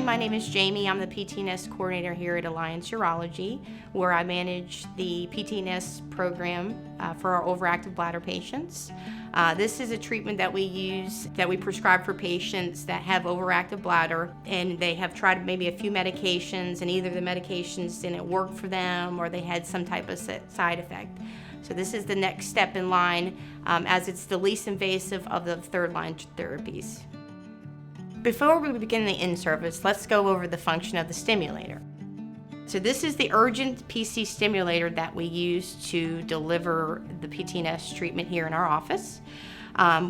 my name is Jamie. I'm the PTNS coordinator here at Alliance Urology, where I manage the PTNS program for our overactive bladder patients. This is a treatment that we use, that we prescribe for patients that have overactive bladder and they have tried maybe a few medications and either the medications didn't work for them or they had some type of side effect. So this is the next step in line, as it's the least invasive of the third-line therapies. Before we begin the in-service, let's go over the function of the stimulator. So this is the urgent PC stimulator that we use to deliver the PTNS treatment here in our office.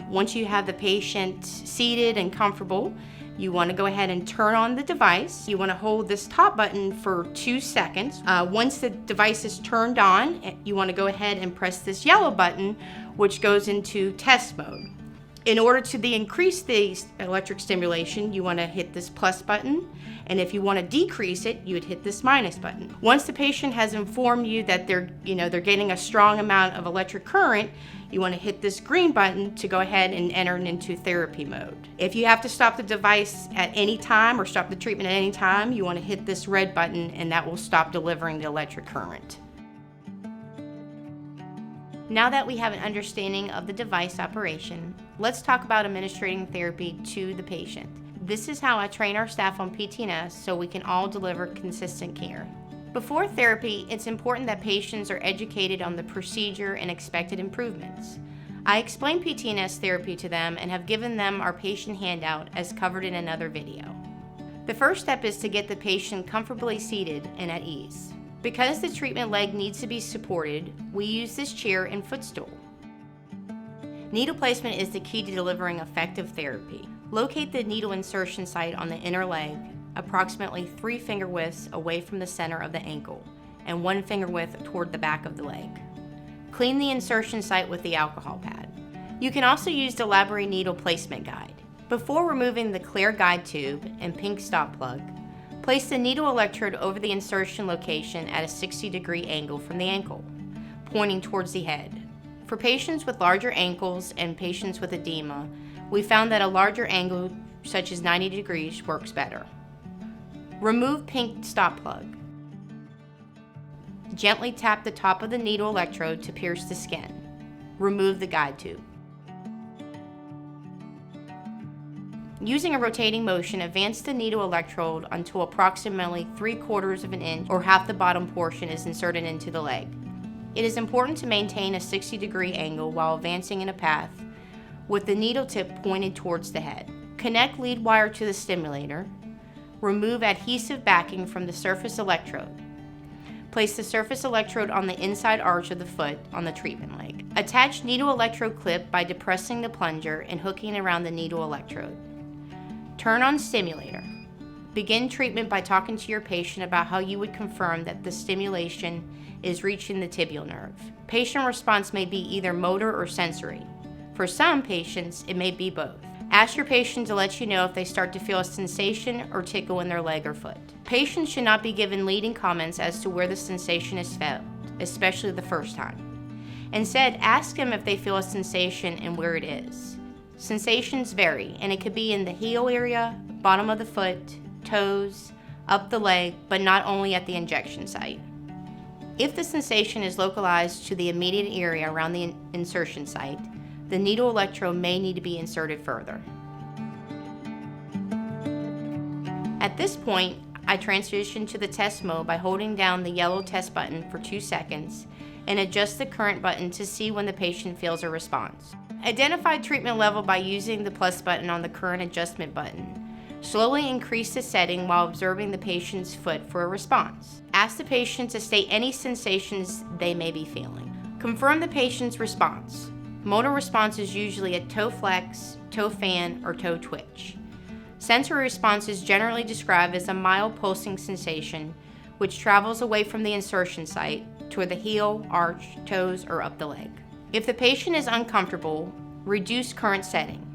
Once you have the patient seated and comfortable, you want to go ahead and turn on the device. You want to hold this top button for 2 seconds. Once the device is turned on, you want to go ahead and press this yellow button, which goes into test mode. In order to increase the electric stimulation, you want to hit this plus button, and if you want to decrease it, you would hit this minus button. Once the patient has informed you that they're getting a strong amount of electric current, you want to hit this green button to go ahead and enter into therapy mode. If you have to stop the device at any time or stop the treatment at any time, you want to hit this red button, and that will stop delivering the electric current. Now that we have an understanding of the device operation, let's talk about administering therapy to the patient. This is how I train our staff on PTNS so we can all deliver consistent care. Before therapy, it's important that patients are educated on the procedure and expected improvements. I explain PTNS therapy to them and have given them our patient handout as covered in another video. The first step is to get the patient comfortably seated and at ease. Because the treatment leg needs to be supported, we use this chair and footstool. Needle placement is the key to delivering effective therapy. Locate the needle insertion site on the inner leg, approximately 3 finger widths away from the center of the ankle, and 1 finger width toward the back of the leg. Clean the insertion site with the alcohol pad. You can also use the Labrie needle placement guide. Before removing the clear guide tube and pink stop plug, place the needle electrode over the insertion location at a 60-degree angle from the ankle, pointing towards the head. For patients with larger ankles and patients with edema, we found that a larger angle, such as 90 degrees, works better. Remove pink stop plug. Gently tap the top of the needle electrode to pierce the skin. Remove the guide tube. Using a rotating motion, advance the needle electrode until approximately 3/4 of an inch or half the bottom portion is inserted into the leg. It is important to maintain a 60-degree angle while advancing in a path with the needle tip pointed towards the head. Connect lead wire to the stimulator. Remove adhesive backing from the surface electrode. Place the surface electrode on the inside arch of the foot on the treatment leg. Attach needle electrode clip by depressing the plunger and hooking around the needle electrode. Turn on stimulator. Begin treatment by talking to your patient about how you would confirm that the stimulation is reaching the tibial nerve. Patient response may be either motor or sensory. For some patients, it may be both. Ask your patient to let you know if they start to feel a sensation or tickle in their leg or foot. Patients should not be given leading comments as to where the sensation is felt, especially the first time. Instead, ask them if they feel a sensation and where it is. Sensations vary, and it could be in the heel area, bottom of the foot, toes, up the leg, but not only at the injection site. If the sensation is localized to the immediate area around the insertion site, the needle electrode may need to be inserted further. At this point, I transition to the test mode by holding down the yellow test button for 2 seconds and adjust the current button to see when the patient feels a response. Identify treatment level by using the plus button on the current adjustment button. Slowly increase the setting while observing the patient's foot for a response. Ask the patient to state any sensations they may be feeling. Confirm the patient's response. Motor response is usually a toe flex, toe fan, or toe twitch. Sensory response is generally described as a mild pulsing sensation which travels away from the insertion site toward the heel, arch, toes, or up the leg. If the patient is uncomfortable, reduce current setting.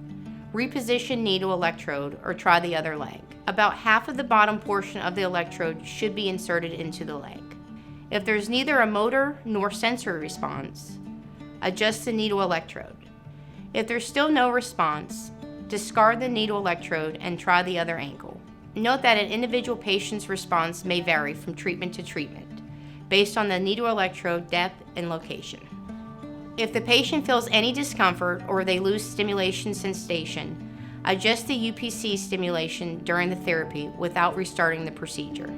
Reposition needle electrode or try the other leg. About half of the bottom portion of the electrode should be inserted into the leg. If there's neither a motor nor sensory response, adjust the needle electrode. If there's still no response, discard the needle electrode and try the other ankle. Note that an individual patient's response may vary from treatment to treatment based on the needle electrode depth and location. If the patient feels any discomfort or they lose stimulation sensation, adjust the UPC stimulation during the therapy without restarting the procedure.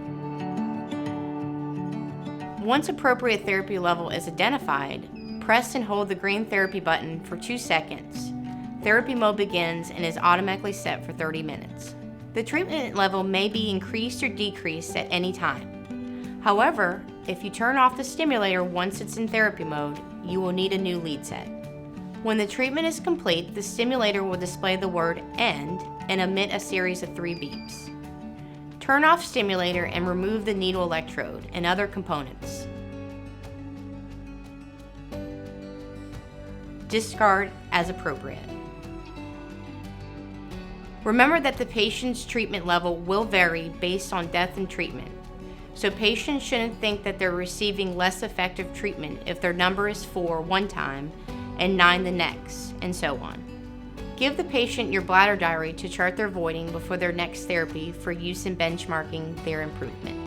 Once appropriate therapy level is identified, press and hold the green therapy button for 2 seconds. Therapy mode begins and is automatically set for 30 minutes. The treatment level may be increased or decreased at any time. However, if you turn off the stimulator once it's in therapy mode, you will need a new lead set. When the treatment is complete, the stimulator will display the word "end" and emit a series of 3 beeps. Turn off stimulator and remove the needle electrode and other components. Discard as appropriate. Remember that the patient's treatment level will vary based on depth and treatment, so patients shouldn't think that they're receiving less effective treatment if their number is 4 one time and 9 the next, and so on. Give the patient your bladder diary to chart their voiding before their next therapy for use in benchmarking their improvement.